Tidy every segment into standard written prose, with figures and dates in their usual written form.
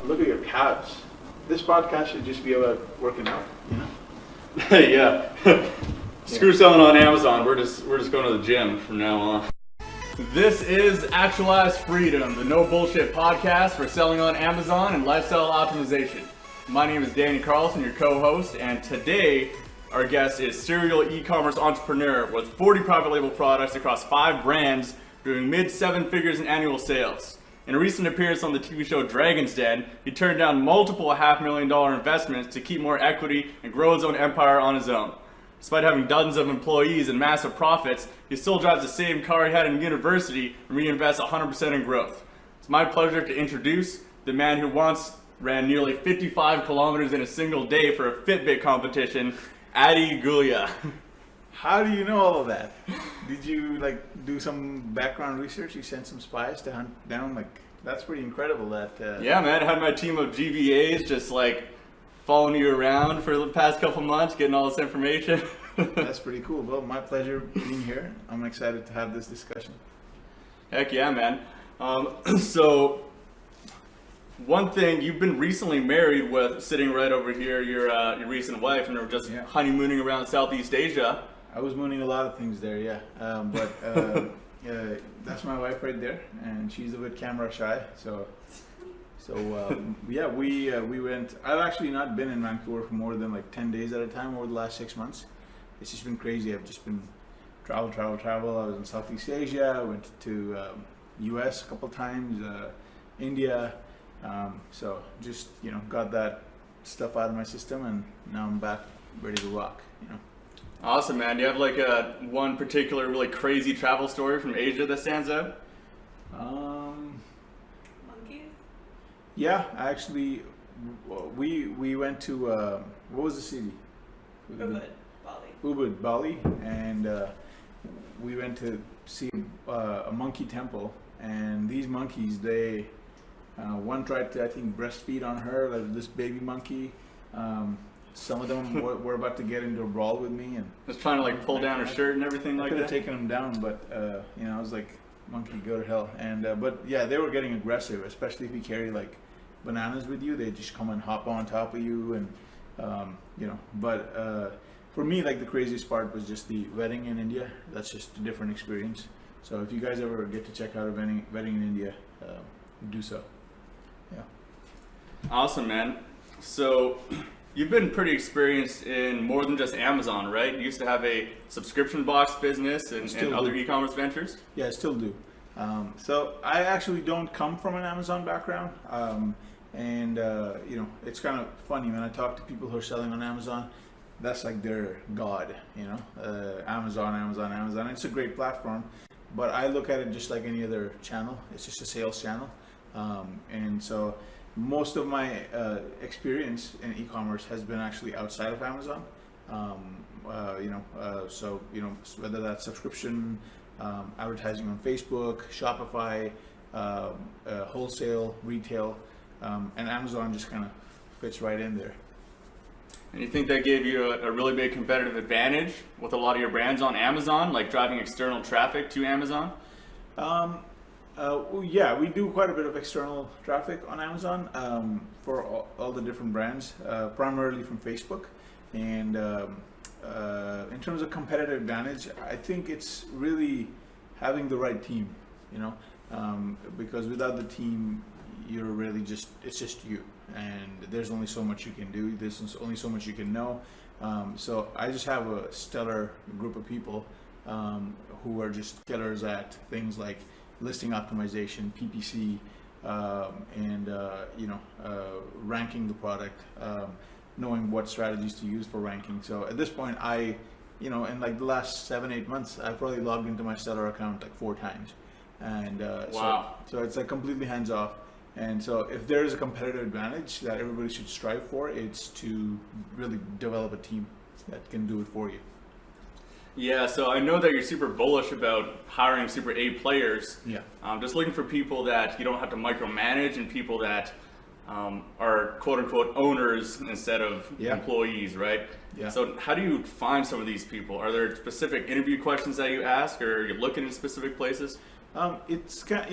Look at your calves. This podcast should just be about working out, you know? Yeah. Screw selling on Amazon. We're just going to the gym from now on. This is Actualized Freedom, the no bullshit podcast for selling on Amazon and lifestyle optimization. My name is Danny Carlson, your co-host, and today our guest is serial e-commerce entrepreneur with 40 private label products across 5 brands, doing mid 7 figures in annual sales. In a recent appearance on the TV show Dragon's Den, he turned down multiple $500,000 investments to keep more equity and grow his own empire on his own. Despite having dozens of employees and massive profits, he still drives the same car he had in university and reinvests 100% in growth. It's my pleasure to introduce the man who once ran nearly 55 kilometers in a single day for a Fitbit competition, Adi Gullia. How do you know all of that? Did you do some background research? You sent some spies to hunt down that's pretty incredible. Yeah, man. I had my team of GVAs just following you around for the past couple months, getting all this information. That's pretty cool. Well, my pleasure being here. I'm excited to have this discussion. Heck yeah, man. So one thing, you've been recently married with, sitting right over here, your recent wife, and they're just honeymooning around Southeast Asia. I was mooning a lot of things there, yeah. But that's my wife right there, and she's a bit camera shy. So we went. I've actually not been in Vancouver for more than 10 days at a time over the last 6 months. It's just been crazy. I've just been travel. I was in Southeast Asia. I went to US a couple times, India. So just got that stuff out of my system, and now I'm back ready to rock. Awesome, man. Do you have one particular really crazy travel story from Asia that stands out? Monkeys? Yeah, actually, we went to what was the city? Ubud, Bali, and we went to see a monkey temple. And these monkeys, they one tried to, I think, breastfeed on her, this baby monkey. Some of them were about to get into a brawl with me, and just trying to pull down her shirt and everything I like could that. have taken them down, but I was like, monkey, go to hell. And but yeah, they were getting aggressive, especially if you carry bananas with you. They just come and hop on top of you, and But for me, the craziest part was just the wedding in India. That's just a different experience. So if you guys ever get to check out a wedding in India, do so. Yeah. Awesome, man. So you've been pretty experienced in more than just Amazon, right? You used to have a subscription box business and other e-commerce ventures? Yeah, I still do. So I actually don't come from an Amazon background. It's kind of funny when I talk to people who are selling on Amazon. That's their god, Amazon. It's a great platform, but I look at it just like any other channel. It's just a sales channel. And so most of my experience in e-commerce has been actually outside of Amazon. Whether that's subscription, advertising on Facebook, Shopify, wholesale, retail, and Amazon just kind of fits right in there. And you think that gave you a really big competitive advantage with a lot of your brands on Amazon, driving external traffic to Amazon? Yeah, we do quite a bit of external traffic on Amazon for all the different brands, primarily from Facebook. And in terms of competitive advantage, I think it's really having the right team, because without the team, you're really it's just you. And there's only so much you can do. There's only so much you can know. So I just have a stellar group of people who are just killers at things like listing optimization, PPC, ranking the product, knowing what strategies to use for ranking. So at this point, in the last 7-8 months, I've probably logged into my Stellar account 4 times. And wow. So it's completely hands off. And so if there is a competitive advantage that everybody should strive for, it's to really develop a team that can do it for you. Yeah, so I know that you're super bullish about hiring super A players. Yeah. Just looking for people that you don't have to micromanage and people that are quote unquote owners instead of employees, right? Yeah. So how do you find some of these people? Are there specific interview questions that you ask, or are you looking at specific places? It's kind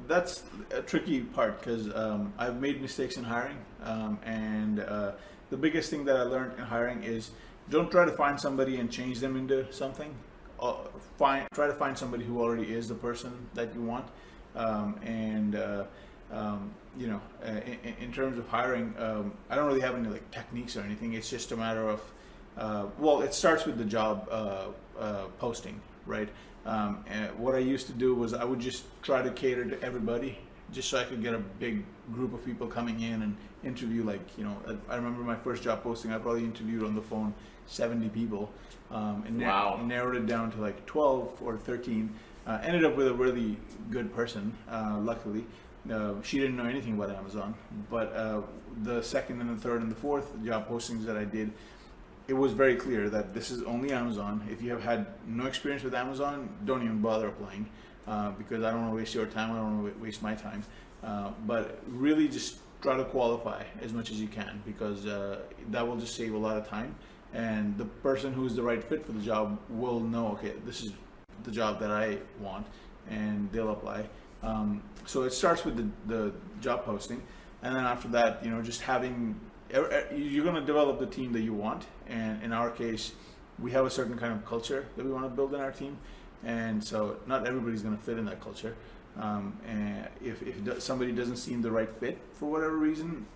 that's a tricky part because I've made mistakes in hiring, and the biggest thing that I learned in hiring is don't try to find somebody and change them into something. Try to find somebody who already is the person that you want, and in terms of hiring, I don't really have any like techniques or anything. It's just a matter of it starts with the job posting, right? And what I used to do was I would just try to cater to everybody, just so I could get a big group of people coming in and interview. I remember my first job posting, I probably interviewed on the phone 70 people, and Wow. narrowed it down to like 12 or 13. Ended up with a really good person, luckily. She didn't know anything about Amazon, but the second and the third and the fourth job postings that I did, it was very clear that this is only Amazon. If you have had no experience with Amazon, don't even bother applying, because I don't want to waste your time, I don't want to waste my time. But really just try to qualify as much as you can, because that will just save a lot of time. And the person who is the right fit for the job will know, okay, this is the job that I want, and they'll apply. So it starts with the job posting, and then after that, just you're going to develop the team that you want. And in our case, we have a certain kind of culture that we want to build in our team, and so not everybody's going to fit in that culture. And if somebody doesn't seem the right fit for whatever reason,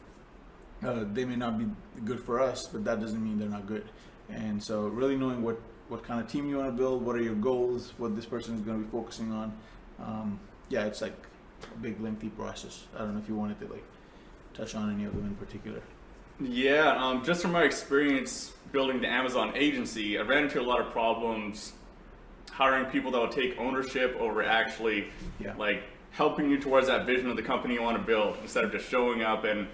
they may not be good for us, but that doesn't mean they're not good. And so really knowing what kind of team you want to build, what are your goals, what this person is going to be focusing on. It's like a big lengthy process. I don't know if you wanted to touch on any of them in particular. Yeah, just from my experience building the Amazon agency, I ran into a lot of problems hiring people that will take ownership over actually helping you towards that vision of the company you want to build, instead of just showing up and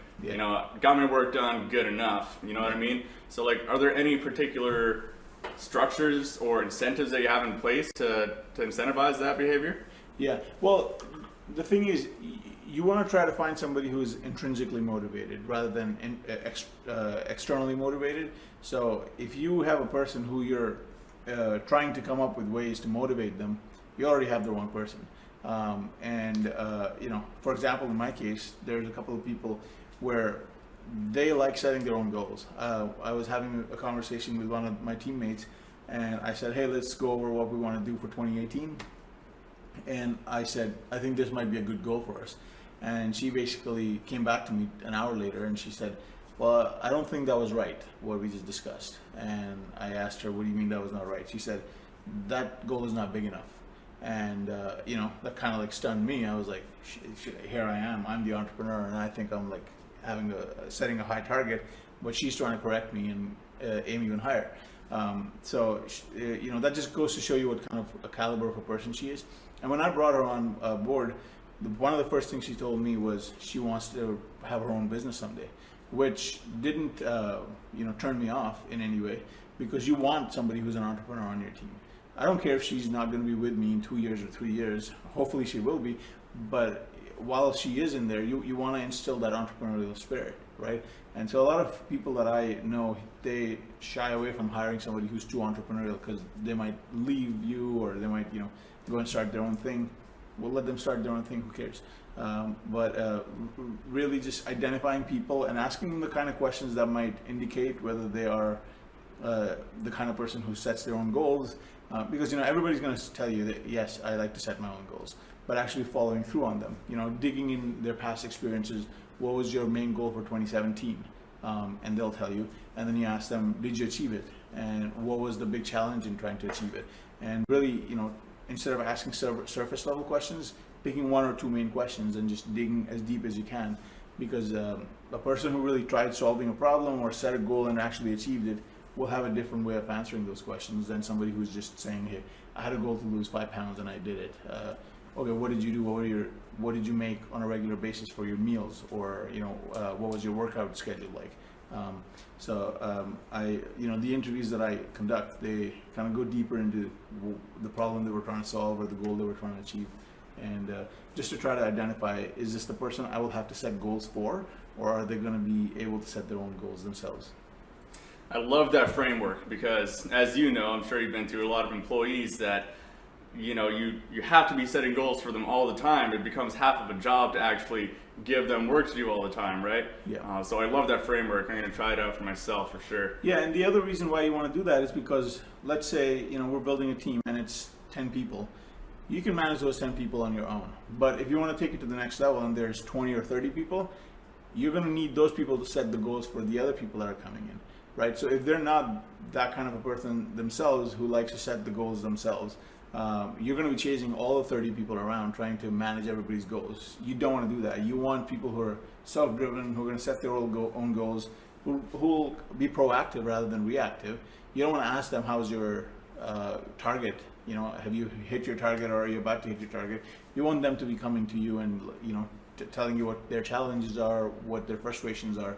got my work done, good enough. You know what I mean? So are there any particular structures or incentives that you have in place to incentivize that behavior? Yeah, well, the thing is, you want to try to find somebody who's intrinsically motivated rather than externally motivated. So if you have a person who you're trying to come up with ways to motivate them, you already have the wrong person. For example, in my case, there's a couple of people where they like setting their own goals. I was having a conversation with one of my teammates, and I said, hey, let's go over what we want to do for 2018. And I said, I think this might be a good goal for us. And she basically came back to me an hour later and she said, well, I don't think that was right, what we just discussed. And I asked her, what do you mean that was not right? She said, that goal is not big enough. And that kind of stunned me. I was like, here I am, I'm the entrepreneur, and I think I'm setting a high target, but she's trying to correct me and aim even higher. That just goes to show you what kind of a caliber of a person she is. And when I brought her on board, one of the first things she told me was she wants to have her own business someday, which didn't turn me off in any way, because you want somebody who's an entrepreneur on your team. I don't care if she's not going to be with me in 2 years or 3 years. Hopefully she will be, but while she is in there, you want to instill that entrepreneurial spirit, right? And so a lot of people that I know, they shy away from hiring somebody who's too entrepreneurial because they might leave you, or they might go and start their own thing. We'll let them start their own thing, who cares? Really just identifying people and asking them the kind of questions that might indicate whether they are the kind of person who sets their own goals, because everybody's going to tell you that yes, I like to set my own goals, but actually following through on them, digging in their past experiences. What was your main goal for 2017? And they'll tell you, and then you ask them, did you achieve it? And what was the big challenge in trying to achieve it? And really, instead of asking surface level questions, picking one or two main questions and just digging as deep as you can, because a person who really tried solving a problem or set a goal and actually achieved it will have a different way of answering those questions than somebody who's just saying, hey, I had a goal to lose 5 pounds and I did it. Okay, what did you do? What did you make on a regular basis for your meals? Or what was your workout schedule like? The interviews that I conduct, they kind of go deeper into the problem they were trying to solve or the goal they were trying to achieve, and just to try to identify, is this the person I will have to set goals for, or are they going to be able to set their own goals themselves? I love that framework, because as you know, I'm sure you've been through a lot of employees that you have to be setting goals for them all the time. It becomes half of a job to actually give them work to do all the time, right? Yeah. So I love that framework. I'm going to try it out for myself for sure. Yeah, and the other reason why you want to do that is because, let's say, we're building a team and it's 10 people. You can manage those 10 people on your own. But if you want to take it to the next level and there's 20 or 30 people, you're going to need those people to set the goals for the other people that are coming in, right? So if they're not that kind of a person themselves who likes to set the goals themselves, you're going to be chasing all the 30 people around trying to manage everybody's goals. You don't want to do that. You want people who are self-driven, who are going to set their own goals, who will be proactive rather than reactive. You don't want to ask them, how's your target? Have you hit your target, or are you about to hit your target? You want them to be coming to you and telling you what their challenges are, what their frustrations are.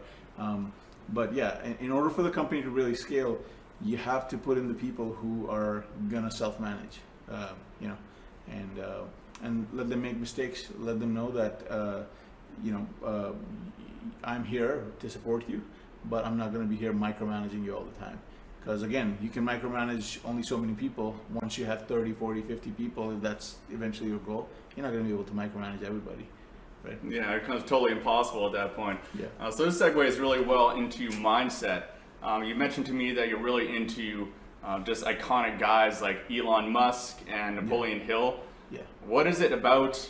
But yeah, in order for the company to really scale, you have to put in the people who are gonna self-manage, and let them make mistakes. Let them know that I'm here to support you, but I'm not gonna be here micromanaging you all the time. Because again, you can micromanage only so many people. Once you have 30, 40, 50 people, if that's eventually your goal, you're not gonna be able to micromanage everybody. Right. Yeah, it becomes totally impossible at that point. Yeah. So this segues really well into mindset. You mentioned to me that you're really into just iconic guys like Elon Musk and Napoleon Hill. Yeah. What is it about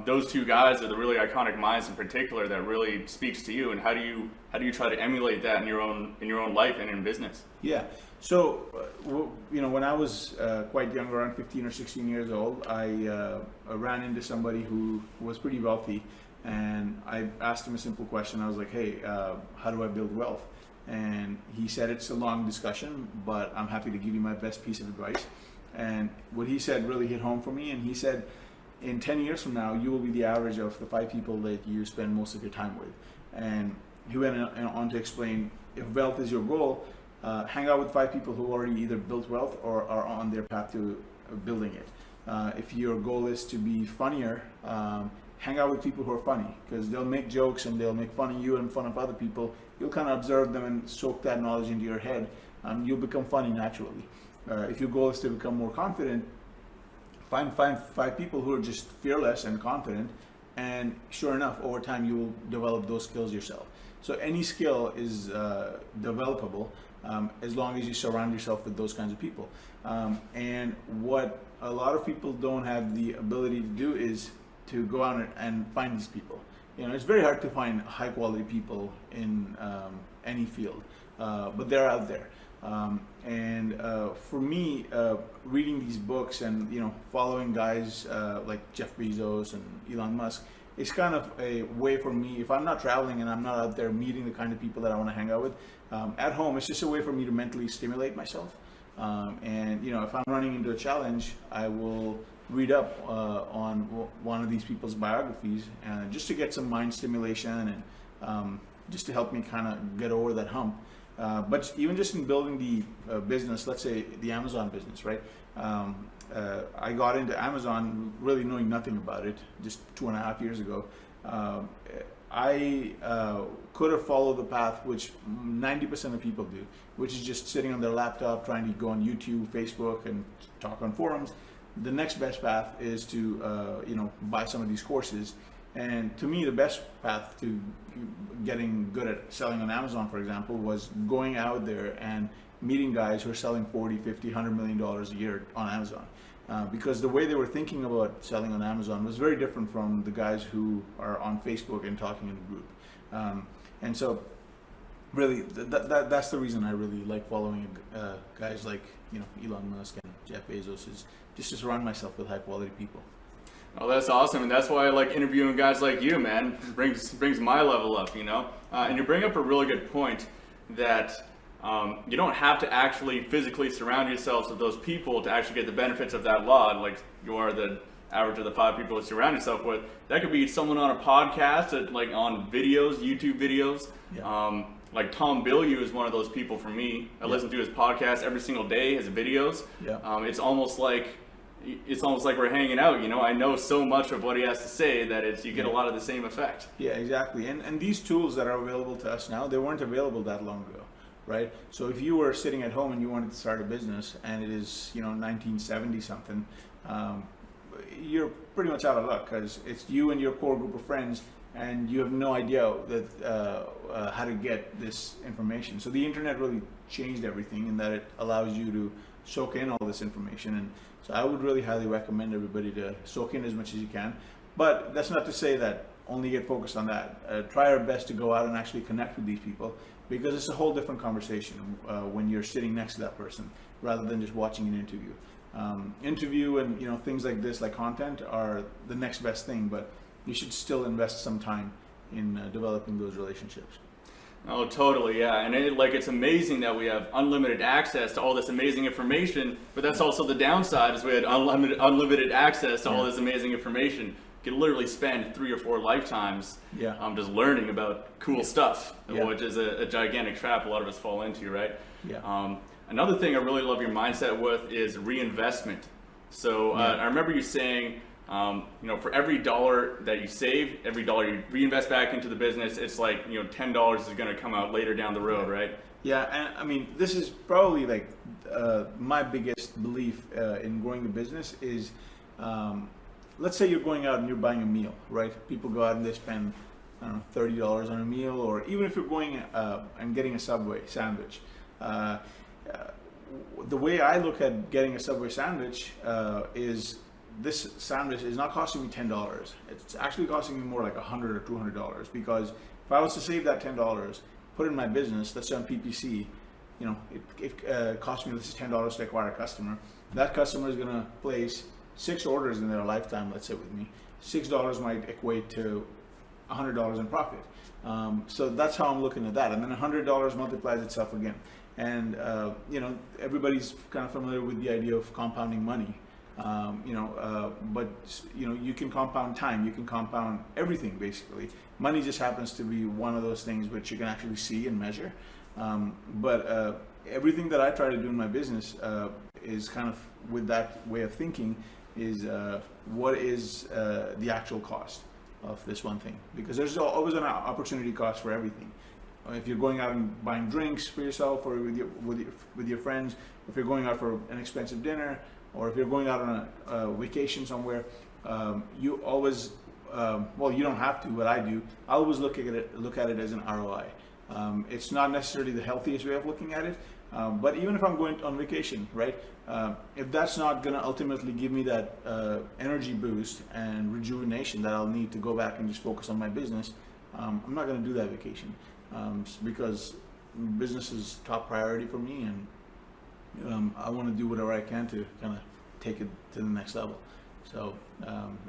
those two guys, or the really iconic minds in particular, that really speaks to you, and how do you try to emulate that in your own life and in business? Yeah. So when I was quite young, around 15 or 16 years old, I ran into somebody who was pretty wealthy, and I asked him a simple question. I was like, hey, how do I build wealth? And he said, it's a long discussion, but I'm happy to give you my best piece of advice. And what he said really hit home for me. And he said, in 10 years from now, you will be the average of the 5 people that you spend most of your time with. And he went on to explain, if wealth is your goal, hang out with 5 people who already either built wealth or are on their path to building it. If your goal is to be funnier, hang out with people who are funny, because they'll make jokes and they'll make fun of you and fun of other people. You'll kind of observe them and soak that knowledge into your head. You'll become funny naturally. If your goal is to become more confident, find 5 people who are just fearless and confident, and sure enough, over time you will develop those skills yourself. So any skill is developable as long as you surround yourself with those kinds of people. And what a lot of people don't have the ability to do is to go out and find these people. It's very hard to find high quality people in any field, but they're out there. For me, reading these books and following guys like Jeff Bezos and Elon Musk, it's kind of a way for me, if I'm not traveling and I'm not out there meeting the kind of people that I want to hang out with, at home, it's just a way for me to mentally stimulate myself. If I'm running into a challenge, I will read up on one of these people's biographies, just to get some mind stimulation and just to help me kind of get over that hump. But even just in building the business, let's say the Amazon business, right? I got into Amazon really knowing nothing about it just 2.5 years ago. I could have followed the path which 90% of people do, which is just sitting on their laptop trying to go on YouTube, Facebook, and talk on forums. The next best path is to buy some of these courses. And to me, the best path to getting good at selling on Amazon, for example, was going out there and meeting guys who are selling 40, 50, $100 million a year on Amazon. Because the way they were thinking about selling on Amazon was very different from the guys who are on Facebook and talking in the group. And so really, that's the reason I really like following guys like Elon Musk and Jeff Bezos, is just to surround myself with high quality people. Oh, that's awesome, and that's why I like interviewing guys like you, man. Brings my level up, And you bring up a really good point that you don't have to actually physically surround yourselves with those people to actually get the benefits of that law. Like, you are the average of the 5 people to surround yourself with. That could be someone on a podcast, like on videos, YouTube videos. Yeah. Like Tom Bilyeu is one of those people for me. I listen to his podcast every single day, his videos. Yeah. It's almost like we're hanging out, I know so much of what he has to say that you get a lot of the same effect. Yeah, exactly. And these tools that are available to us now, they weren't available that long ago, right? So if you were sitting at home and you wanted to start a business and it is, 1970 something, you're pretty much out of luck, because it's you and your core group of friends, and you have no idea that how to get this information. So the internet really changed everything in that it allows you to soak in all this information. And so I would really highly recommend everybody to soak in as much as you can. But that's not to say that only get focused on that. Try our best to go out and actually connect with these people, because it's a whole different conversation when you're sitting next to that person rather than just watching an interview. Interview and things like this, like content, are the next best thing, but you should still invest some time in developing those relationships. Oh, totally, yeah. And it's amazing that we have unlimited access to all this amazing information, but that's also the downside, is we had unlimited access to all this amazing information. You could literally spend 3 or 4 lifetimes just learning about cool stuff, which is a gigantic trap a lot of us fall into, right? Yeah. Another thing I really love your mindset with is reinvestment. So I remember you saying, for every dollar that you save, every dollar you reinvest back into the business, it's like, $10 is going to come out later down the road, right? Yeah, and I mean, this is probably like my biggest belief in growing the business is, let's say you're going out and you're buying a meal, right? People go out and they spend, I don't know, $30 on a meal, or even if you're going and getting a Subway sandwich. The way I look at getting a Subway sandwich is, this sandwich is not costing me $10. It's actually costing me more like $100 or $200, because if I was to save that $10, put it in my business, let's say on PPC, it cost me, let's say, $10 to acquire a customer. That customer is going to place 6 orders in their lifetime, let's say, with me. $6 might equate to $100 in profit. So that's how I'm looking at that. And then $100 multiplies itself again. And everybody's kind of familiar with the idea of compounding money. But you can compound time, you can compound everything basically. Money just happens to be one of those things which you can actually see and measure. But everything that I try to do in my business is kind of with that way of thinking, is what is the actual cost of this one thing, because there's always an opportunity cost for everything. If you're going out and buying drinks for yourself or with your friends, if you're going out for an expensive dinner, or if you're going out on a vacation somewhere, you always, you don't have to, but I do. I always look at it as an ROI. It's not necessarily the healthiest way of looking at it, but even if I'm going on vacation, right? If that's not going to ultimately give me that energy boost and rejuvenation that I'll need to go back and just focus on my business, I'm not going to do that vacation, because business is top priority for me, and I want to do whatever I can to kind of take it to the next level. So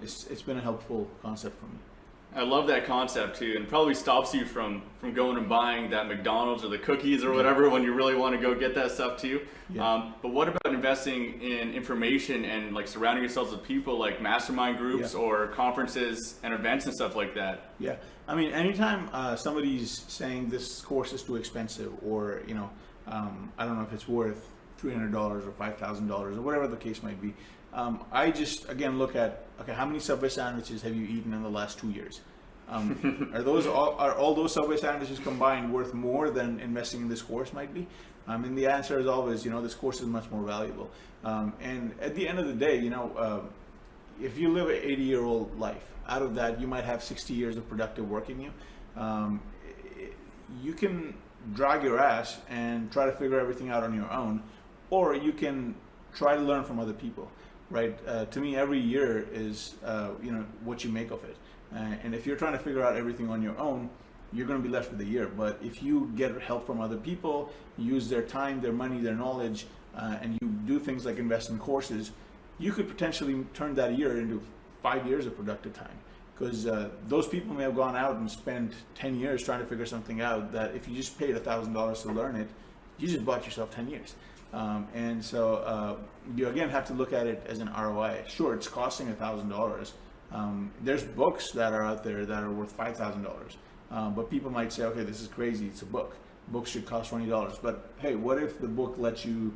it's been a helpful concept for me. I love that concept too, and probably stops you from going and buying that McDonald's or the cookies or whatever when you really want to go get that stuff too. Yeah. But what about investing in information and like surrounding yourselves with people like mastermind groups or conferences and events and stuff like that? Yeah, I mean, anytime somebody's saying this course is too expensive, or I don't know if it's worth $300 or $5,000 or whatever the case might be, I just again look at, okay, how many Subway sandwiches have you eaten in the last 2 years? Are all those Subway sandwiches combined worth more than investing in this course might be? And the answer is always, this course is much more valuable. And at the end of the day, if you live an 80-year-old life, out of that you might have 60 years of productive work in you. You can drag your ass and try to figure everything out on your own, or you can try to learn from other people, right? To me, every year is what you make of it. And if you're trying to figure out everything on your own, you're going to be left with a year. But if you get help from other people, use their time, their money, their knowledge, and you do things like invest in courses, you could potentially turn that year into 5 years of productive time. Because those people may have gone out and spent 10 years trying to figure something out that if you just paid $1,000 to learn it, you just bought yourself 10 years. And so you again have to look at it as an ROI. Sure, it's costing $1,000. There's books that are out there that are worth $5,000. But people might say, okay, this is crazy, it's a book. Books should cost $20. But hey, what if the book lets you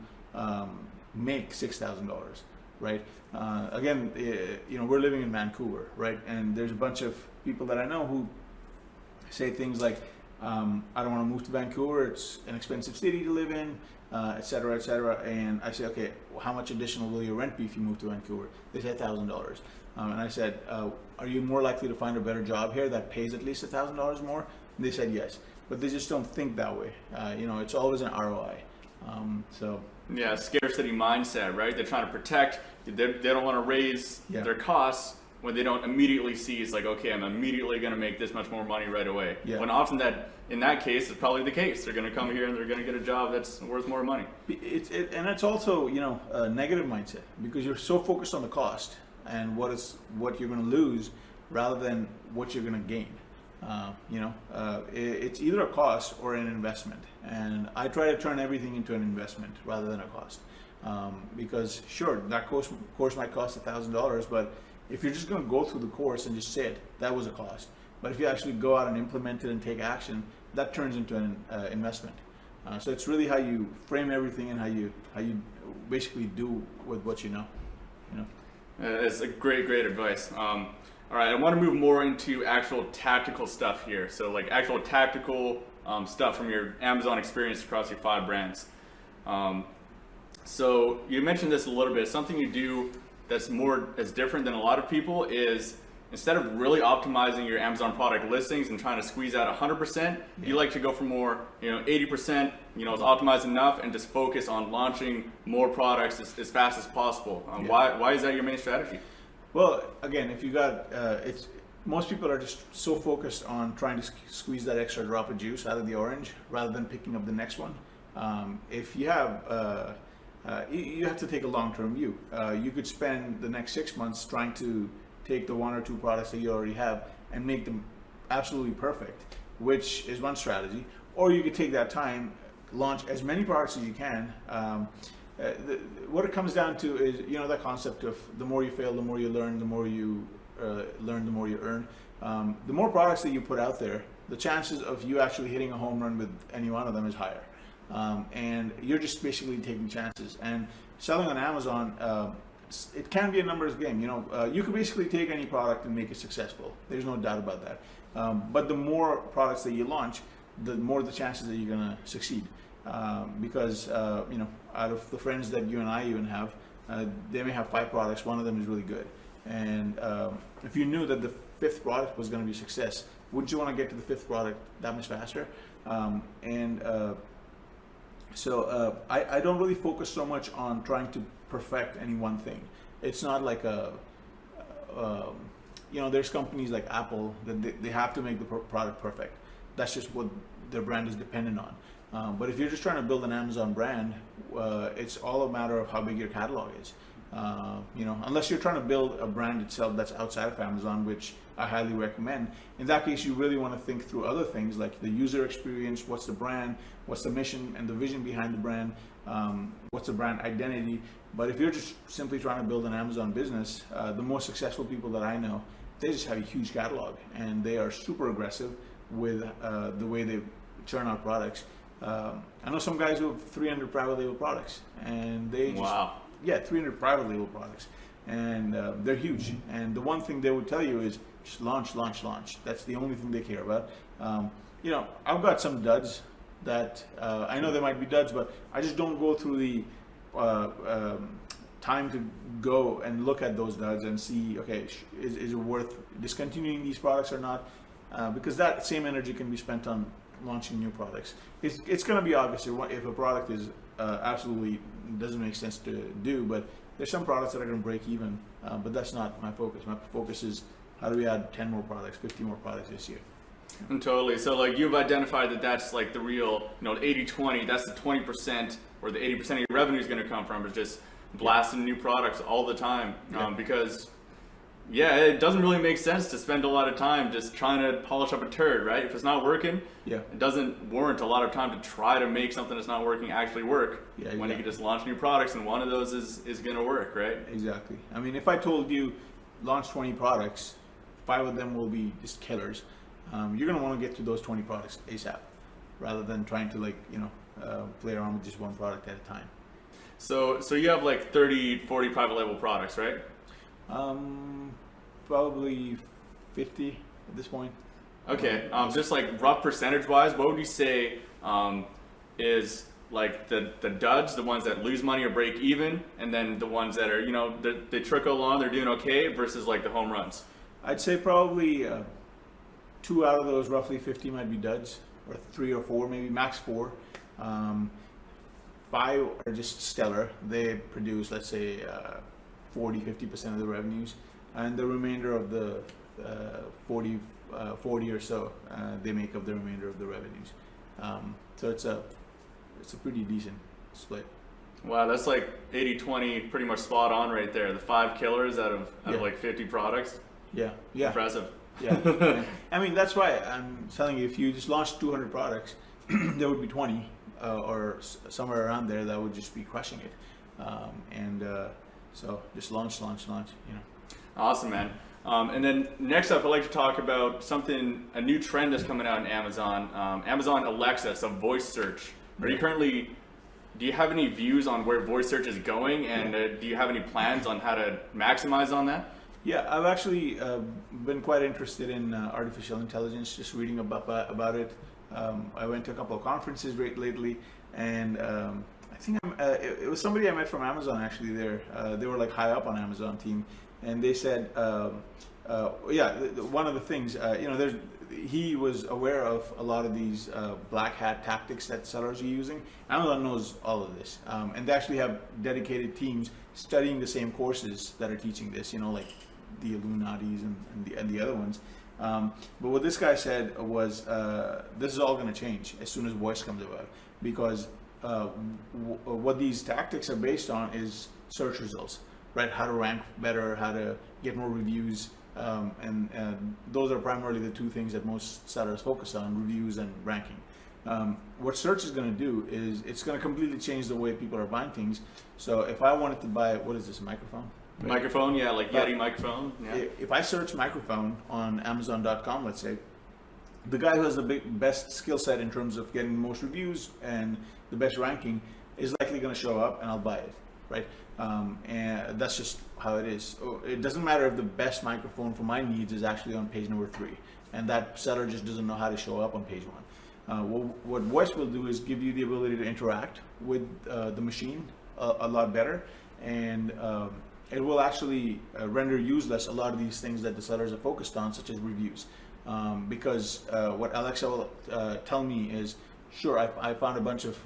make $6,000, right? Again, we're living in Vancouver, right? And there's a bunch of people that I know who say things like, I don't want to move to Vancouver. It's an expensive city to live in, et cetera, et cetera. And I said, okay, well, how much additional will your rent be if you move to Vancouver? They said $1,000. And I said, are you more likely to find a better job here that pays at least $1,000 more? And they said yes, but they just don't think that way. It's always an ROI. Yeah, scarcity mindset, right? They're trying to protect. They don't want to raise their costs when they don't immediately see it's like, okay, I'm immediately going to make this much more money right away. Yeah. When often in that case, it's probably the case. They're going to come here and they're going to get a job that's worth more money. And it's also, a negative mindset, because you're so focused on the cost and what you're going to lose rather than what you're going to gain. It's either a cost or an investment, and I try to turn everything into an investment rather than a cost, because sure, that course might cost $1,000, but if you're just going to go through the course and just say it, that was a cost. But if you actually go out and implement it and take action, that turns into an investment. So it's really how you frame everything and how you basically do with what you know. It's a great advice. All right, I want to move more into actual tactical stuff here. So like actual tactical stuff from your Amazon experience across your 5 brands. So you mentioned this a little bit. Something you do that's different than a lot of people is, instead of really optimizing your Amazon product listings and trying to squeeze out 100%, you like to go for more, 80%, is optimized enough, and just focus on launching more products as fast as possible. Why is that your main strategy? Well, again, if you got, most people are just so focused on trying to squeeze that extra drop of juice out of the orange rather than picking up the next one. If you have, you have to take a long-term view. You could spend the next 6 months trying to take the 1 or 2 products that you already have and make them absolutely perfect, which is one strategy. Or you could take that time, launch as many products as you can. What it comes down to is, that concept of the more you fail, the more you learn, the more you learn, the more you earn. The more products that you put out there, the chances of you actually hitting a home run with any one of them is higher. And you're just basically taking chances. And selling on Amazon, it can be a numbers game. You can basically take any product and make it successful. There's no doubt about that. But the more products that you launch, the more the chances that you're going to succeed. Because out of the friends that you and I even have, they may have 5 products. One of them is really good. And if you knew that the 5th product was going to be a success, wouldn't you want to get to the 5th product that much faster? So I don't really focus so much on trying to perfect any one thing. It's not like there's companies like Apple that they have to make the product perfect. That's just what their brand is dependent on. But if you're just trying to build an Amazon brand, it's all a matter of how big your catalog is. Unless you're trying to build a brand itself that's outside of Amazon, which I highly recommend. In that case, you really want to think through other things like the user experience, what's the brand, what's the mission and the vision behind the brand, what's the brand identity. But if you're just simply trying to build an Amazon business, the most successful people that I know, they just have a huge catalog and they are super aggressive with the way they churn out products. I know some guys who have 300 private label products, and they just, 300 private label products, and they're huge. And the one thing they would tell you is just launch. That's the only thing they care about. I've got some duds that I know they might be duds, but I just don't go through the time to go and look at those duds and see, okay, is it worth discontinuing these products or not? Because that same energy can be spent on launching new products. It's going to be obvious if a product is absolutely doesn't make sense to do, but there's some products that are going to break even, but that's not my focus. My focus is how do we add 10 more products, 50 more products this year. And totally. So like you've identified that's like the real, 80-20, that's the 20% where the 80% of your revenue is going to come from, is just blasting new products all the time. Because it doesn't really make sense to spend a lot of time just trying to polish up a turd, right? If it's not working, it doesn't warrant a lot of time to try to make something that's not working actually work. When you can just launch new products and one of those is going to work, right? Exactly. I mean, if I told you launch 20 products, 5 of them will be just killers. You're going to want to get to those 20 products ASAP rather than trying to play around with just one product at a time. So you have like 30, 40 private label products, right? Probably 50 at this point. Okay, just like rough percentage wise, what would you say is like the duds, the ones that lose money or break even, and then the ones that are, they trickle along, they're doing okay, versus like the home runs? I'd say probably 2 out of those roughly 50 might be duds, or 3 or 4, maybe max 4. 5 are just stellar. They produce, let's say, 40-50% of the revenues, and the remainder of the 40 or so, they make up the remainder of the revenues. So it's a pretty decent split. Wow, that's like 80-20, pretty much spot on right there. The 5 killers out of like 50 products. Yeah. Impressive. Yeah. I mean, that's why I'm telling you, if you just launched 200 products, there would be 20 or somewhere around there that would just be crushing it. So just launch. Awesome, man. And then next up, I'd like to talk about a new trend that's coming out in Amazon. Amazon Alexa, so voice search. Do you have any views on where voice search is going, and do you have any plans on how to maximize on that? Yeah, I've actually been quite interested in artificial intelligence, just reading about it. I went to a couple of conferences lately, and I think it was somebody I met from Amazon actually there. They were like high up on Amazon team, and they said, one of the things, he was aware of a lot of these black hat tactics that sellers are using. Amazon knows all of this, and they actually have dedicated teams studying the same courses that are teaching this, like the Illuminatis and the other ones. But what this guy said was, this is all going to change as soon as voice comes about, because what these tactics are based on is search results, right? How to rank better, how to get more reviews, and those are primarily the 2 things that most sellers focus on: reviews and ranking. What search is going to do is it's going to completely change the way people are buying things. So if I wanted to buy, what is this, microphone? Right? Microphone, yeah, like Yeti microphone. Yeah. If I search microphone on Amazon.com, let's say, the guy who has the best skill set in terms of getting the most reviews and the best ranking is likely going to show up, and I'll buy it, right? And that's just how it is. It doesn't matter if the best microphone for my needs is actually on page number 3, and that seller just doesn't know how to show up on page 1. What voice will do is give you the ability to interact with the machine a lot better, and it will actually render useless a lot of these things that the sellers are focused on, such as reviews. Because what Alexa will tell me is, sure, I found a bunch of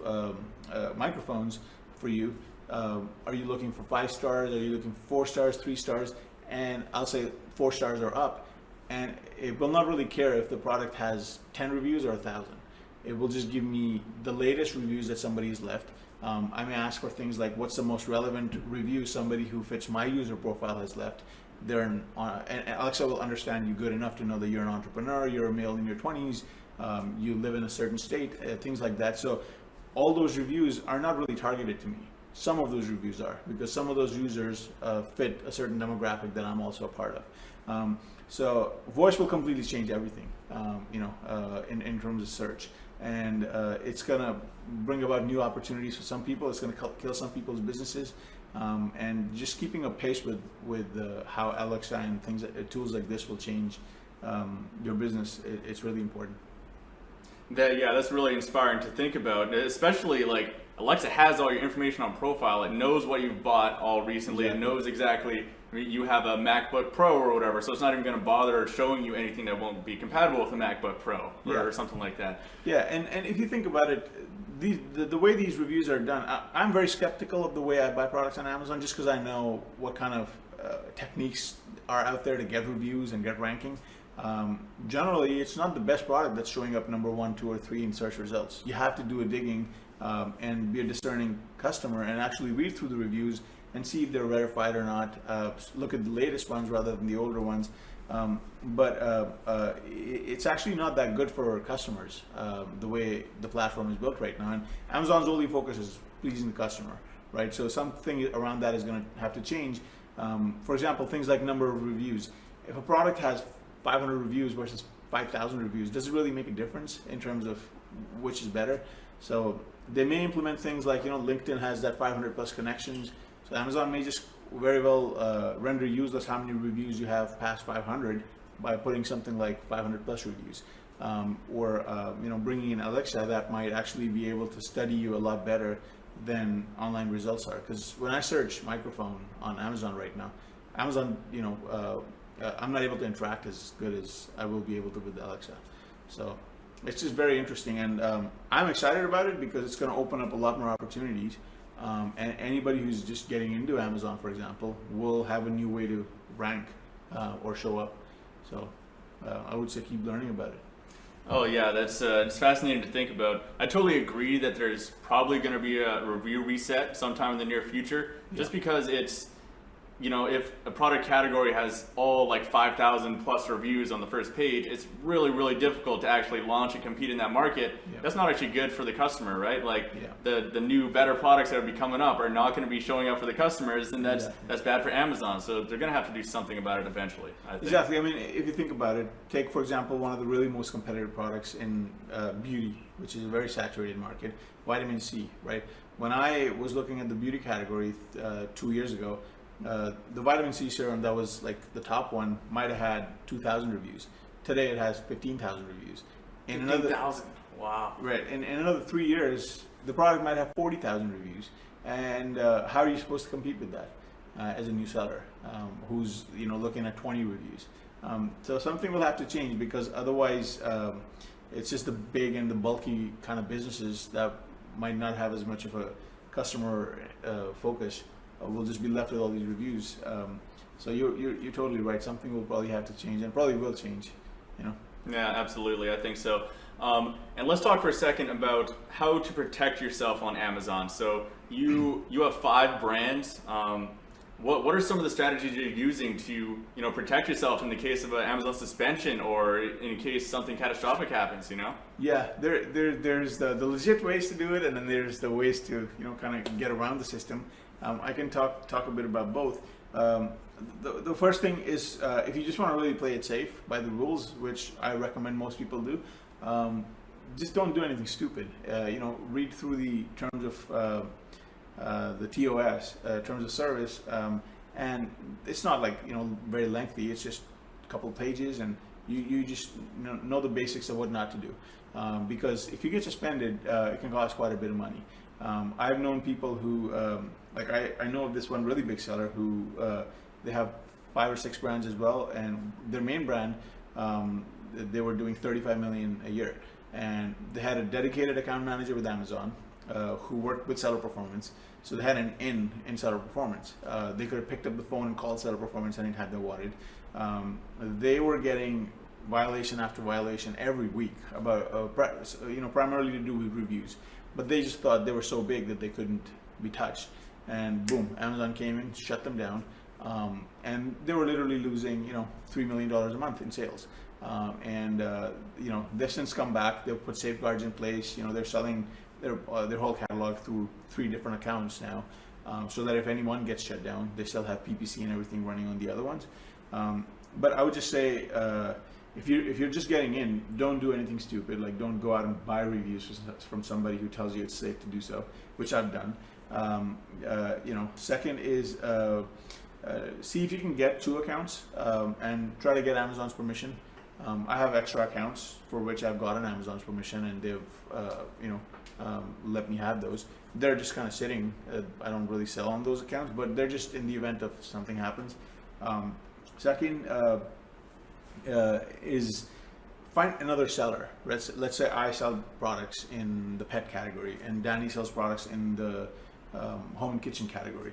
microphones for you. Are you looking for 5 stars? Are you looking for 4 stars, 3 stars? And I'll say 4 stars or up. And it will not really care if the product has 10 reviews or 1,000. It will just give me the latest reviews that somebody has left. I may ask for things like, what's the most relevant review somebody who fits my user profile has left. And Alexa will understand you good enough to know that you're an entrepreneur, you're a male in your 20s, you live in a certain state, things like that. So all those reviews are not really targeted to me. Some of those reviews are, because some of those users fit a certain demographic that I'm also a part of. So voice will completely change everything, in terms of search. And it's going to bring about new opportunities for some people. It's going to kill some people's businesses. And just keeping a pace with how Alexa and tools like this will change your business, it's really important. That's really inspiring to think about, especially like Alexa has all your information on profile. It knows what you've bought all recently. Exactly. It knows exactly, you have a MacBook Pro or whatever, so it's not even going to bother showing you anything that won't be compatible with a MacBook Pro or something like that. Yeah, and if you think about it, the way these reviews are done, I'm very skeptical of the way I buy products on Amazon, just because I know what kind of techniques are out there to get reviews and get ranking. Generally, it's not the best product that's showing up number 1, 2, or 3 in search results. You have to do a digging and be a discerning customer and actually read through the reviews and see if they're verified or not. Look at the latest ones rather than the older ones. But it's actually not that good for customers, the way the platform is built right now. And Amazon's only focus is pleasing the customer, right? So something around that is going to have to change. For example, things like number of reviews. If a product has 500 reviews versus 5,000 reviews, does it really make a difference in terms of which is better? So they may implement things like, LinkedIn has that 500 plus connections. So Amazon may just very well render useless how many reviews you have past 500 by putting something like 500 plus reviews, or bringing in Alexa that might actually be able to study you a lot better than online results are. Because when I search microphone on Amazon right now, Amazon, I'm not able to interact as good as I will be able to with Alexa. So it's just very interesting, and I'm excited about it because it's going to open up a lot more opportunities. And anybody who's just getting into Amazon, for example, will have a new way to rank or show up. So I would say keep learning about it. Oh yeah, that's it's fascinating to think about. I totally agree that there's probably going to be a review reset sometime in the near future, just because it's, if a product category has all like 5,000 plus reviews on the first page, it's really, really difficult to actually launch and compete in that market. Yeah. That's not actually good for the customer, right? Like the new better products that will be coming up are not going to be showing up for the customers, and that's bad for Amazon. So they're going to have to do something about it eventually, I think. Exactly. I mean, if you think about it, take for example one of the really most competitive products in beauty, which is a very saturated market, vitamin C, right? When I was looking at the beauty category 2 years ago, the vitamin C serum that was like the top one might have had 2,000 reviews. Today it has 15,000 reviews. 15,000. Wow. Right. In another 3 years, the product might have 40,000 reviews. And how are you supposed to compete with that as a new seller who's looking at 20 reviews? So something will have to change, because otherwise it's just the big and the bulky kind of businesses that might not have as much of a customer focus. We'll just be left with all these reviews. So you're totally right. Something will probably have to change, and probably will change. Yeah, absolutely. I think so. And let's talk for a second about how to protect yourself on Amazon. So you have 5 brands. What are some of the strategies you're using to protect yourself in the case of an Amazon suspension, or in case something catastrophic happens? Yeah, there's the legit ways to do it, and then there's the ways to kind of get around the system. I can talk a bit about both. The first thing is, if you just want to really play it safe by the rules, which I recommend most people do, just don't do anything stupid. Read through the terms of the TOS, terms of service, and it's not like very lengthy. It's just a couple of pages, and you just know the basics of what not to do. Because if you get suspended, it can cost quite a bit of money. I've known people who, I know of this one really big seller who they have 5 or 6 brands as well, and their main brand, they were doing 35 million a year, and they had a dedicated account manager with Amazon who worked with seller performance. So they had an in seller performance. They could have picked up the phone and called seller performance and it had they wanted. They were getting violation after violation every week about primarily to do with reviews, but they just thought they were so big that they couldn't be touched, and boom, Amazon came in, shut them down, and they were literally losing $3 million a month in sales. They've since come back. They've put safeguards in place. They're selling their whole catalog through 3 different accounts now, so that if any one gets shut down, they still have PPC and everything running on the other ones. But I would just say, if you're just getting in, don't do anything stupid. Like, don't go out and buy reviews from somebody who tells you it's safe to do so, which I've done. Second is see if you can get 2 accounts and try to get Amazon's permission. I have extra accounts for which I've gotten Amazon's permission, and they've let me have those. They're just kind of sitting. I don't really sell on those accounts, but they're just in the event of something happens. Second is find another seller. Let's say I sell products in the pet category, and Danny sells products in the home and kitchen category.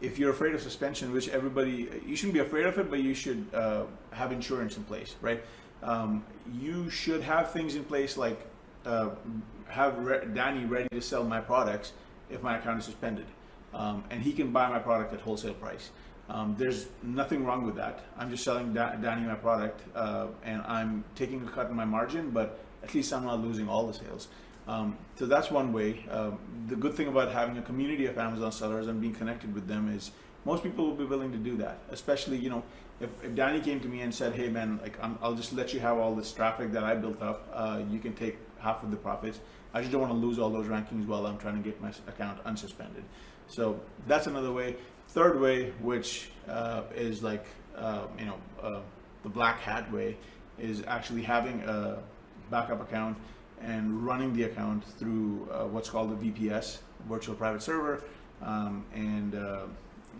If you're afraid of suspension, which you shouldn't be afraid of it, but you should have insurance in place, right? You should have things in place like have Danny ready to sell my products if my account is suspended, and he can buy my product at wholesale price. There's nothing wrong with that. I'm just selling Danny my product, and I'm taking a cut in my margin, but at least I'm not losing all the sales. So that's one way. The good thing about having a community of Amazon sellers and being connected with them is most people will be willing to do that. Especially, if Danny came to me and said, "Hey man, I'll just let you have all this traffic that I built up. You can take half of the profits. I just don't want to lose all those rankings while I'm trying to get my account unsuspended." So that's another way. Third way, which is like the black hat way is actually having a backup account and running the account through what's called the VPS, virtual private server, and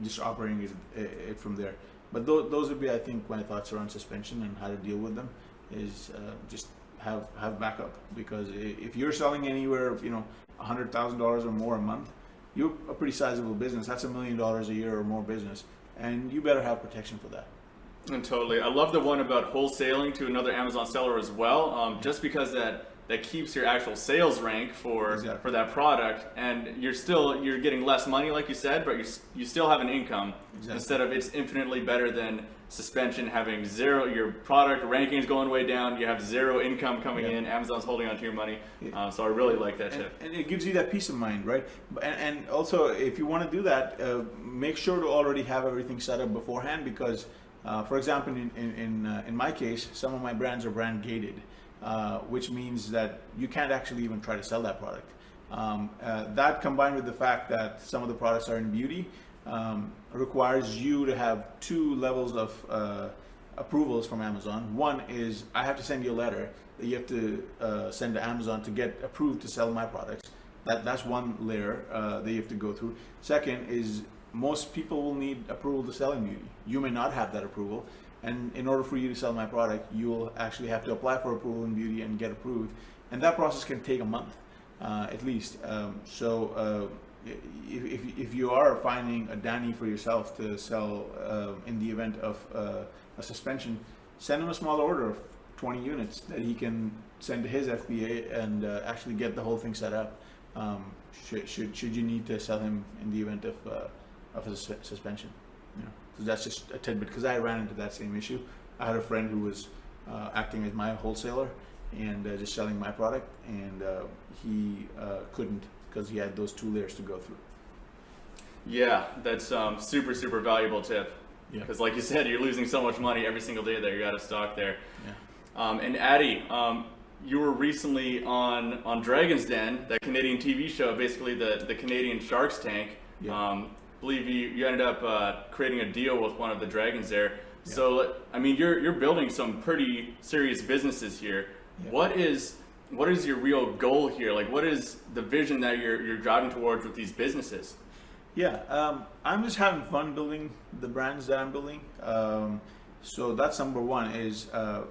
just operating it from there. But those would be, I think, my thoughts around suspension and how to deal with them. Is just have backup, because if you're selling anywhere, $100,000 or more a month, you're a pretty sizable business. That's $1 million a year or more business, and you better have protection for that. And totally, I love the one about wholesaling to another Amazon seller as well, just because that keeps your actual sales rank for that product, and you're getting less money, like you said, but you still have an income. Exactly. Instead of, it's infinitely better than suspension, having zero, your product rankings going way down, you have zero income coming in, Amazon's holding on to your money. So I really like that tip. And it gives you that peace of mind, right? And also, if you want to do that, make sure to already have everything set up beforehand, because for example, in my case, some of my brands are brand gated, which means that you can't actually even try to sell that product. That, combined with the fact that some of the products are in beauty, requires you to have 2 levels of approvals from Amazon. One is, I have to send you a letter that you have to send to Amazon to get approved to sell my products. That's one layer that you have to go through. Second is, most people will need approval to sell in beauty. You may not have that approval, and in order for you to sell my product, you'll actually have to apply for approval in beauty and get approved, and that process can take a month at least. If you are finding a Danny for yourself to sell in the event of a suspension, send him a small order of 20 units that he can send to his FBA and actually get the whole thing set up. Should you need to sell him in the event of a suspension? So that's just a tidbit, because I ran into that same issue. I had a friend who was acting as my wholesaler and just selling my product, and he couldn't, because he had those 2 layers to go through. Yeah, that's super, super valuable tip. Because like you said, you're losing so much money every single day that you're out of stock there. And Addy, you were recently on Dragon's Den, that Canadian TV show, basically the Canadian Shark's Tank. Believe you ended up creating a deal with one of the dragons there. So I mean, you're building some pretty serious businesses here. What is your real goal here? Like, what is the vision that you're driving towards with these businesses? I'm just having fun building the brands that I'm building. So that's number one. Is I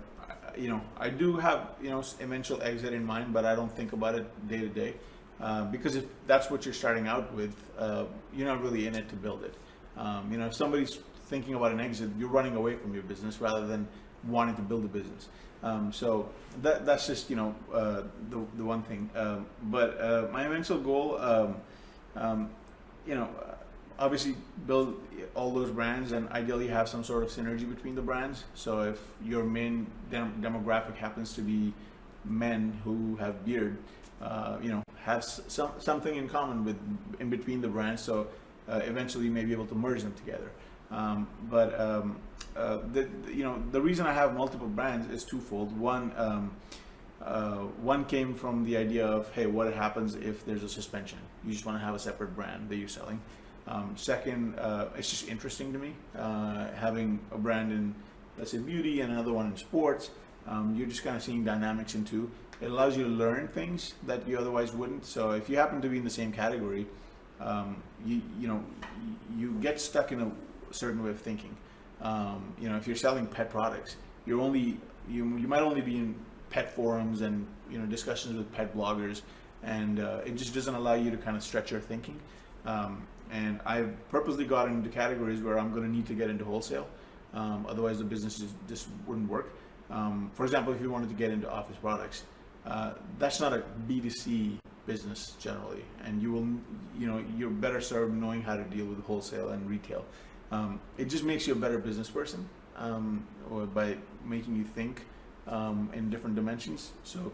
do have eventual exit in mind, but I don't think about it day to day. Because if that's what you're starting out with, you're not really in it to build it. If somebody's thinking about an exit, you're running away from your business rather than wanting to build a business. So that's just the one thing. But my eventual goal, obviously build all those brands, and ideally have some sort of synergy between the brands. So if your main demographic happens to be men who have beard, have something in common in between the brands, so eventually you may be able to merge them together. The reason I have multiple brands is twofold. One came from the idea of, hey, what happens if there's a suspension? You just want to have a separate brand that you're selling. Second, it's just interesting to me, having a brand in, let's say, beauty and another one in sports. You're just kind of seeing dynamics into. It allows you to learn things that you otherwise wouldn't. So if you happen to be in the same category, you get stuck in a certain way of thinking. If you're selling pet products, you might only be in pet forums and discussions with pet bloggers, and it just doesn't allow you to kind of stretch your thinking. And I've purposely got into categories where I'm going to need to get into wholesale, otherwise the business just wouldn't work. For example, if you wanted to get into office products, that's not a B2C business generally, and you're better served knowing how to deal with wholesale and retail. It just makes you a better business person, or by making you think in different dimensions. So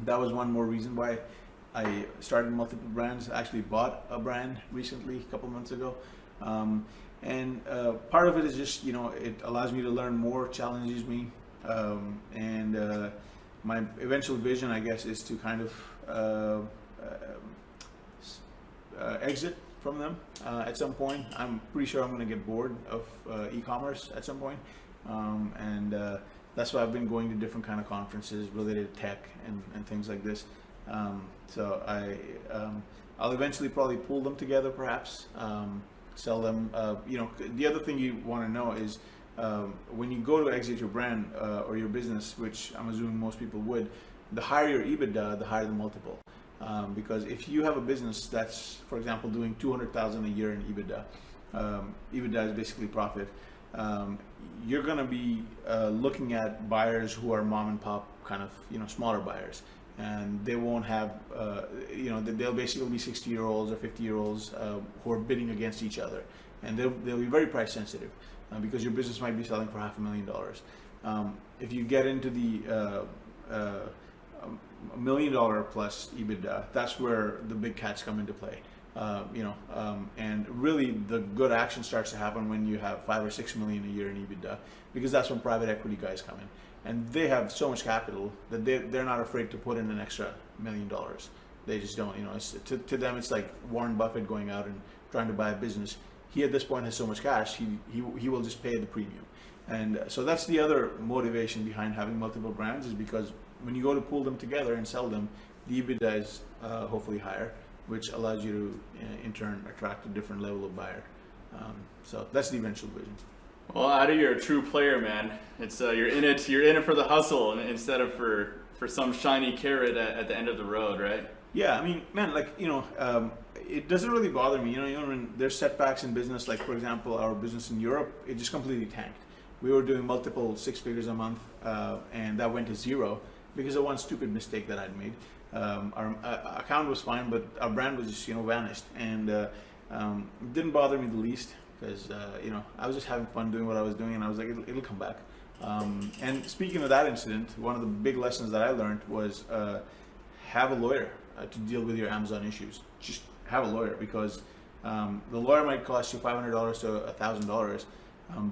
that was one more reason why I started multiple brands. I actually bought a brand recently, a couple months ago. And part of it is just, it allows me to learn more, challenges me. My eventual vision, I guess, is to kind of exit from them at some point. I'm pretty sure I'm going to get bored of e-commerce at some point, and that's why I've been going to different kind of conferences related to tech and things like this. So I'll eventually probably pull them together, perhaps sell them. The other thing you want to know is when you go to exit your brand or your business, which I'm assuming most people would, the higher your EBITDA, the higher the multiple. Because if you have a business that's, for example, doing $200,000 a year in EBITDA, EBITDA is basically profit. You're going to be looking at buyers who are mom and pop kind of, smaller buyers, and they won't have, they'll basically be 60-year-olds or 50-year-olds who are bidding against each other, and they'll be very price sensitive because your business might be selling for $500,000. If you get into the $1 million plus EBITDA, that's where the big cats come into play. And really the good action starts to happen when you have 5 or 6 million a year in EBITDA, because that's when private equity guys come in, and they have so much capital that they're not afraid to put in an extra $1 million. They just don't, it's, to them it's like Warren Buffett going out and trying to buy a business. He at this point has so much cash, he will just pay the premium. And so that's the other motivation behind having multiple brands, is because when you go to pull them together and sell them, the EBITDA is hopefully higher, which allows you to in turn attract a different level of buyer. So that's the eventual vision. Well, Adi, you're a true player, man. It's you're in it for the hustle instead of for some shiny carrot at the end of the road, right? Yeah, I mean, man, it doesn't really bother me. When there's setbacks in business, like for example, our business in Europe, it just completely tanked. We were doing multiple 6 figures a month, and that went to zero because of one stupid mistake that I'd made. Our account was fine, but our brand was just vanished, and it didn't bother me the least, because I was just having fun doing what I was doing, and I was like, it'll come back. And speaking of that incident, one of the big lessons that I learned was have a lawyer to deal with your Amazon issues. Just have a lawyer, because the lawyer might cost you $500 to $1,000,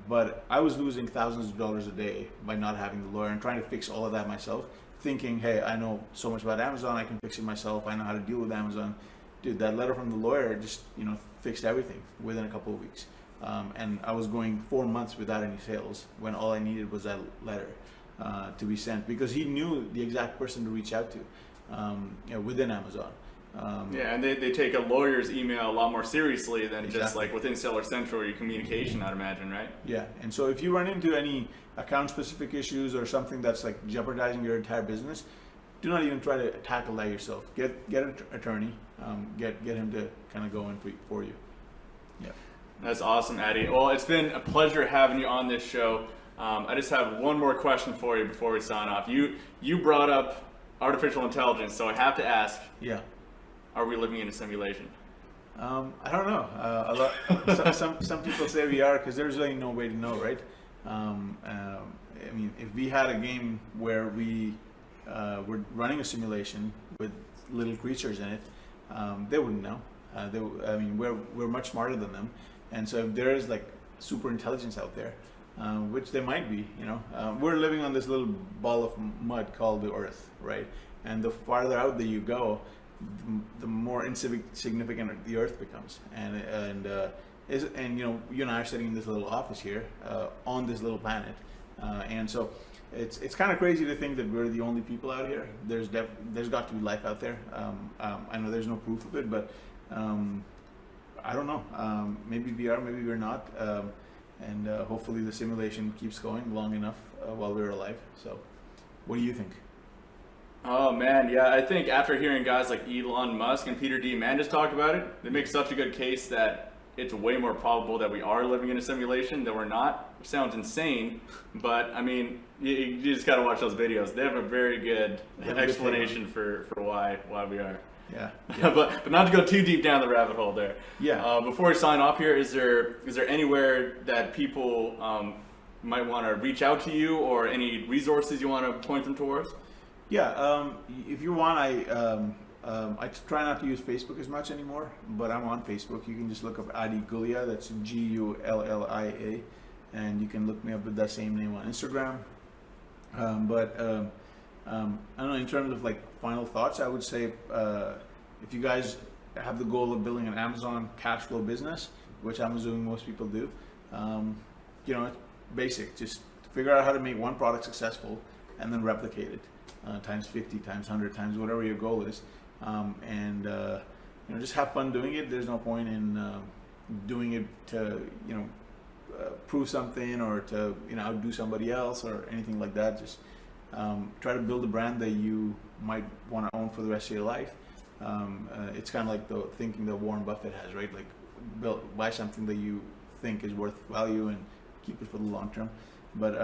but I was losing thousands of dollars a day by not having the lawyer and trying to fix all of that myself, thinking, hey, I know so much about Amazon, I can fix it myself, I know how to deal with Amazon. Dude, that letter from the lawyer just fixed everything within a couple of weeks. And I was going 4 months without any sales when all I needed was that letter to be sent, because he knew the exact person to reach out to within Amazon. And they take a lawyer's email a lot more seriously than just like within Seller Central or your communication, I'd imagine, right? Yeah, and so if you run into any account-specific issues or something that's like jeopardizing your entire business, do not even try to tackle that yourself. Get an attorney, get him to kind of go in for you. Yeah. That's awesome, Adi. Well, it's been a pleasure having you on this show. I just have one more question for you before we sign off. You brought up artificial intelligence, so I have to ask. Yeah. Are we living in a simulation? I don't know. Some people say we are, because there's really no way to know, right? I mean, if we had a game where we were running a simulation with little creatures in it, they wouldn't know. We're much smarter than them, and so if there is like super intelligence out there, which there might be, we're living on this little ball of mud called the Earth, right? And the farther out that you go, the more insignificant the Earth becomes, and you and I are sitting in this little office here on this little planet, and so it's kind of crazy to think that we're the only people out here. There's got to be life out there. I know there's no proof of it, but I don't know. Maybe we are, maybe we're not, and hopefully the simulation keeps going long enough while we're alive. So, what do you think? Oh man, yeah, I think after hearing guys like Elon Musk and Peter Diamandis talk about it, they make such a good case that it's way more probable that we are living in a simulation than we're not. Which sounds insane, but I mean, you just gotta watch those videos. They have a very good explanation for why we are. Yeah. but not to go too deep down the rabbit hole there. Yeah. Before we sign off here, is there anywhere that people might want to reach out to you, or any resources you want to point them towards? Yeah, if you want, I try not to use Facebook as much anymore, but I'm on Facebook. You can just look up Adi Gullia, that's Gullia, and you can look me up with that same name on Instagram. I don't know, in terms of like final thoughts, I would say if you guys have the goal of building an Amazon cash flow business, which I'm assuming most people do, it's basic. Just figure out how to make one product successful and then replicate it times 50, times 100, times whatever your goal is. And just have fun doing it. There's no point in doing it to, prove something or to, outdo somebody else or anything like that. Just try to build a brand that you might want to own for the rest of your life. It's kind of like the thinking that Warren Buffett has, right? Like buy something that you think is worth value and keep it for the long term. But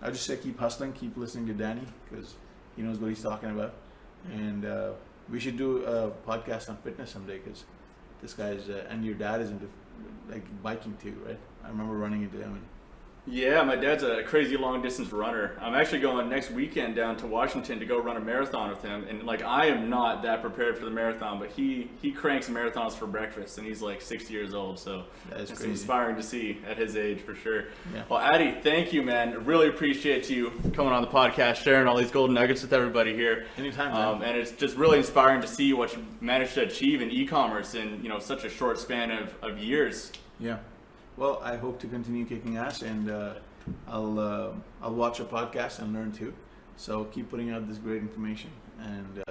I just say keep hustling, keep listening to Danny because he knows what he's talking about. And we should do a podcast on fitness someday because this guy's and your dad is into like biking too, right? I remember running into him. Yeah, my dad's a crazy long distance runner. I'm actually going next weekend down to Washington to go run a marathon with him. And like, I am not that prepared for the marathon, but he cranks marathons for breakfast and he's like 60 years old. So it's crazy. Inspiring to see at his age for sure. Yeah. Well, Adi, thank you, man. Really appreciate you coming on the podcast, sharing all these golden nuggets with everybody here. Anytime, man. And it's just really inspiring to see what you managed to achieve in e-commerce in, such a short span of years. Yeah. Well, I hope to continue kicking ass, and I'll watch your podcast and learn too. So keep putting out this great information, and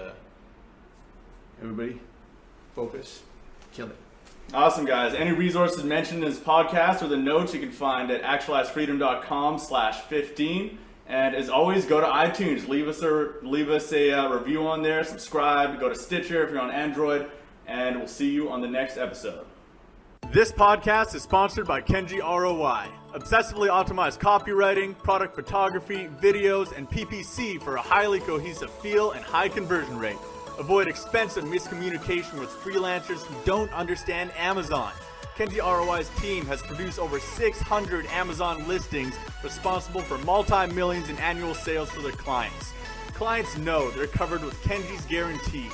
everybody, focus, kill it. Awesome, guys. Any resources mentioned in this podcast or the notes you can find at actualizefreedom.com/15. And as always, go to iTunes, leave us a review on there, subscribe, go to Stitcher if you're on Android, and we'll see you on the next episode. This podcast is sponsored by Kenji ROI. Obsessively optimized copywriting, product photography, videos, and PPC for a highly cohesive feel and high conversion rate. Avoid expensive miscommunication with freelancers who don't understand Amazon. Kenji ROI's team has produced over 600 Amazon listings responsible for multi-millions in annual sales for their clients. Clients know they're covered with Kenji's guarantees.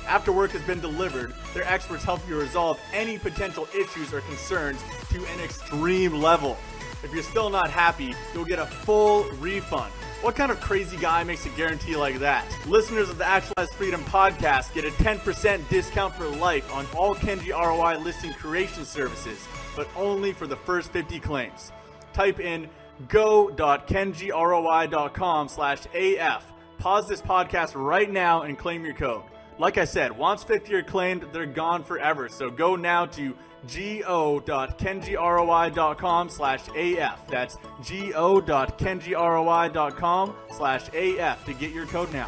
After work has been delivered, their experts help you resolve any potential issues or concerns to an extreme level. If you're still not happy, you'll get a full refund. What kind of crazy guy makes a guarantee like that? Listeners of the Actualize Freedom podcast get a 10% discount for life on all Kenji ROI listing creation services, but only for the first 50 claims. Type in go.kenjiroi.com/AF. Pause this podcast right now and claim your code. Like I said, once 50 are claimed, they're gone forever. So go now to go.kenjiroi.com/AF. That's go.kenjiroi.com/AF to get your code now.